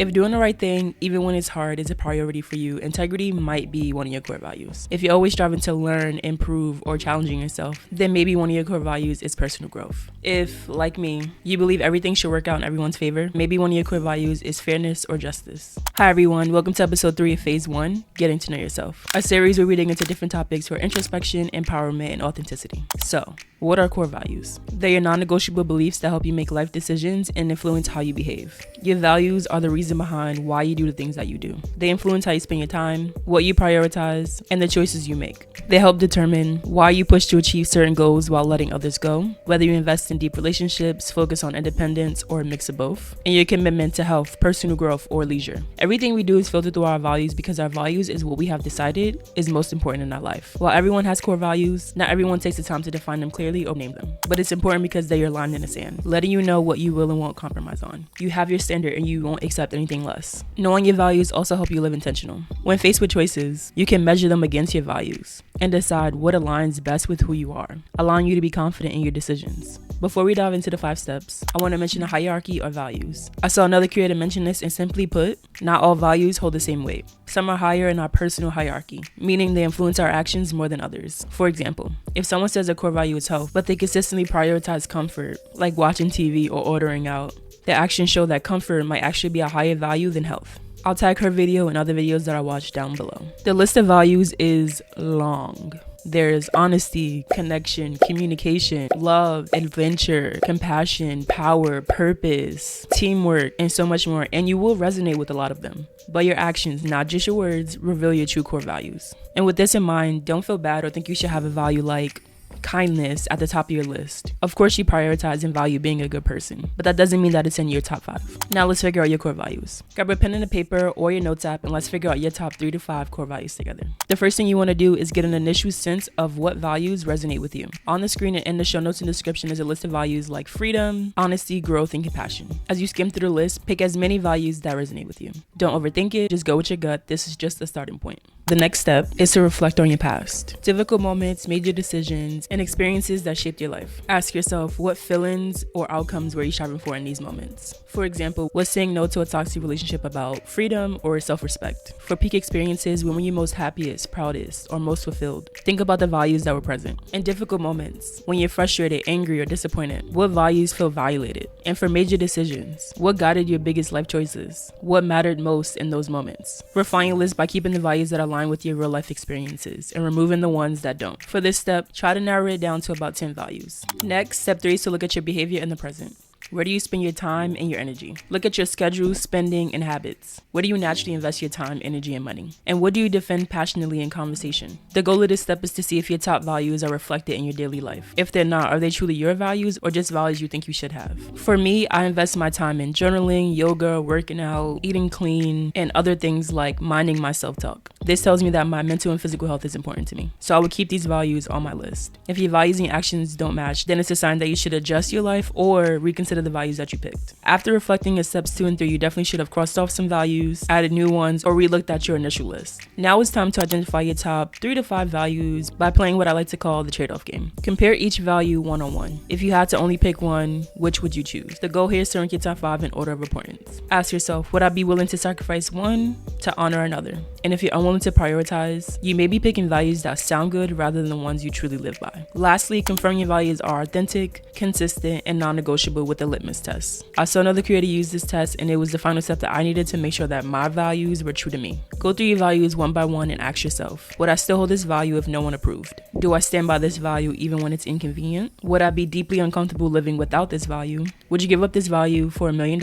If doing the right thing, even when it's hard, is a priority for you, integrity might be one of your core values. If you're always striving to learn, improve, or challenging yourself, then maybe one of your core values is personal growth. If, like me, you believe everything should work out in everyone's favor, maybe one of your core values is fairness or justice. Hi everyone, welcome to episode 3 of phase 1, Getting to Know Yourself, a series where we dig into different topics for introspection, empowerment, and authenticity. So, what are core values? They're your non-negotiable beliefs that help you make life decisions and influence how you behave. Your values are the reason behind why you do the things that you do. They influence how you spend your time, what you prioritize, and the choices you make. They help determine why you push to achieve certain goals while letting others go, whether you invest in deep relationships, focus on independence, or a mix of both, and your commitment to health, personal growth, or leisure. Everything we do is filtered through our values because our values is what we have decided is most important in our life. While everyone has core values, not everyone takes the time to define them clearly or name them. But it's important because they are lined in the sand, letting you know what you will and won't compromise on. You have your standard and you won't accept anything less. Knowing your values also help you live intentional. When faced with choices, you can measure them against your values and decide what aligns best with who you are, allowing you to be confident in your decisions. Before we dive into the 5 steps, I want to mention a hierarchy of values. I saw another creator mention this, and simply put, not all values hold the same weight. Some are higher in our personal hierarchy, meaning they influence our actions more than others. For example, if someone says their core value is health, but they consistently prioritize comfort, like watching TV or ordering out, their actions show that comfort might actually be a higher value than health. I'll tag her video and other videos that I watched down below. The list of values is long. There's honesty, connection, communication, love, adventure, compassion, power, purpose, teamwork, and so much more. And you will resonate with a lot of them. But your actions, not just your words, reveal your true core values. And with this in mind, don't feel bad or think you should have a value like kindness at the top of your list. Of course, you prioritize and value being a good person, but that doesn't mean that it's in your top 5. Now let's figure out your core values. Grab a pen and a paper or your notes app and let's figure out your top 3 to 5 core values together. The first thing you want to do is get an initial sense of what values resonate with you. On the screen and in the show notes and description is a list of values like freedom, honesty, growth, and compassion. As you skim through the list, pick as many values that resonate with you. Don't overthink it, just go with your gut. This is just a starting point. The next step is to reflect on your past. Difficult moments, major decisions, and experiences that shaped your life. Ask yourself, what feelings or outcomes were you striving for in these moments? For example, was saying no to a toxic relationship about freedom or self-respect? For peak experiences, when were you most happiest, proudest, or most fulfilled? Think about the values that were present. In difficult moments, when you're frustrated, angry, or disappointed, what values feel violated? And for major decisions, what guided your biggest life choices? What mattered most in those moments? Refine your list by keeping the values that align with your real life experiences and removing the ones that don't. For this step, try to narrow it down to about 10 values. Next, step 3 is to look at your behavior in the present. Where do you spend your time and your energy? Look at your schedule, spending, and habits. Where do you naturally invest your time, energy, and money? And what do you defend passionately in conversation? The goal of this step is to see if your top values are reflected in your daily life. If they're not, are they truly your values or just values you think you should have? For me, I invest my time in journaling, yoga, working out, eating clean, and other things like minding my self-talk. This tells me that my mental and physical health is important to me. So I would keep these values on my list. If your values and actions don't match, then it's a sign that you should adjust your life or reconsider the values that you picked. After reflecting at steps 2 and 3, you definitely should have crossed off some values, added new ones, or re-looked at your initial list. Now it's time to identify your top 3 to 5 values by playing what I like to call the trade-off game. Compare each value one-on-one. If you had to only pick one, which would you choose? The goal here is to rank your top 5 in order of importance. Ask yourself, would I be willing to sacrifice one to honor another? And if you're unwilling to prioritize, you may be picking values that sound good rather than the ones you truly live by. Lastly, confirm your values are authentic, consistent, and non-negotiable with the Litmus test. I saw another creator use this test and it was the final step that I needed to make sure that my values were true to me. Go through your values one by one and ask yourself, would I still hold this value if no one approved? Do I stand by this value even when it's inconvenient? Would I be deeply uncomfortable living without this value? Would you give up this value for $1 million?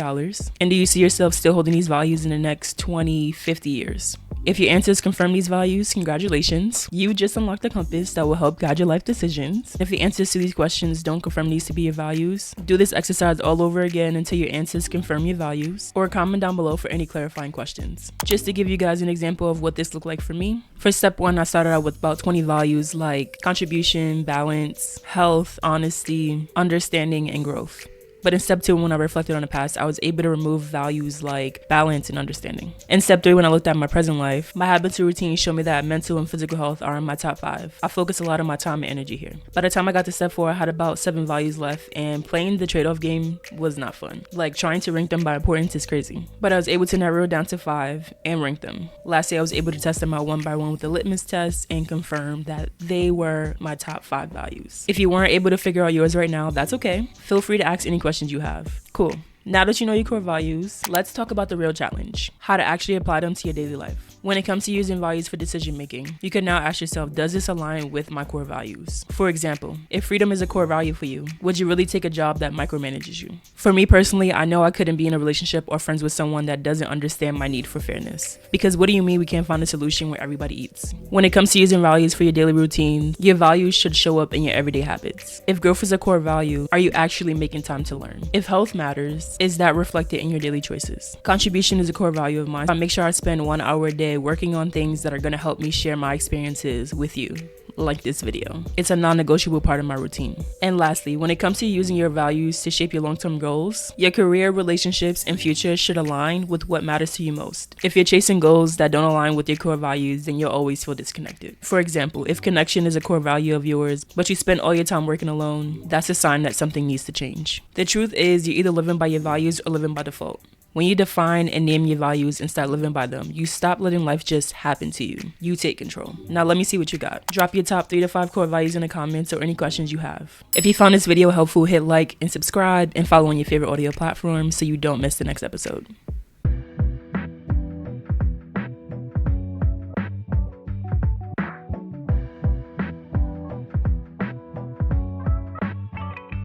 And do you see yourself still holding these values in the next 20, 50 years? If your answers confirm these values, congratulations. You just unlocked a compass that will help guide your life decisions. If your answers to these questions don't confirm these to be your values, do this exercise all over again until your answers confirm your values, or comment down below for any clarifying questions. Just to give you guys an example of what this looked like for me. For step 1, I started out with about 20 values like contribution, balance, health, honesty, understanding, and growth. But in step 2, when I reflected on the past, I was able to remove values like balance and understanding. In step 3, when I looked at my present life, my habits and routines show me that mental and physical health are in my top 5. I focus a lot of my time and energy here. By the time I got to step 4, I had about 7 values left, and playing the trade-off game was not fun. Like, trying to rank them by importance is crazy. But I was able to narrow it down to 5 and rank them. Lastly, I was able to test them out one by one with the litmus test and confirm that they were my top 5 values. If you weren't able to figure out yours right now, that's okay. Feel free to ask any questions you have. Cool. Now that you know your core values, let's talk about the real challenge: how to actually apply them to your daily life. When it comes to using values for decision making, you can now ask yourself, does this align with my core values? For example, if freedom is a core value for you, would you really take a job that micromanages you? For me personally, I know I couldn't be in a relationship or friends with someone that doesn't understand my need for fairness. Because what do you mean we can't find a solution where everybody eats? When it comes to using values for your daily routine, your values should show up in your everyday habits. If growth is a core value, are you actually making time to learn? If health matters, is that reflected in your daily choices? Contribution is a core value of mine. I make sure I spend 1 hour a day working on things that are going to help me share my experiences with you, like this video. It's a non-negotiable part of my routine. And lastly, when it comes to using your values to shape your long-term goals, your career, relationships, and future should align with what matters to you most. If you're chasing goals that don't align with your core values, then you'll always feel disconnected. For example, if connection is a core value of yours, but you spend all your time working alone, that's a sign that something needs to change. The truth is, you're either living by your values or living by default. When you define and name your values and start living by them, you stop letting life just happen to you. You take control. Now let me see what you got. Drop your top 3 to 5 core values in the comments or any questions you have. If you found this video helpful, hit like and subscribe and follow on your favorite audio platform so you don't miss the next episode.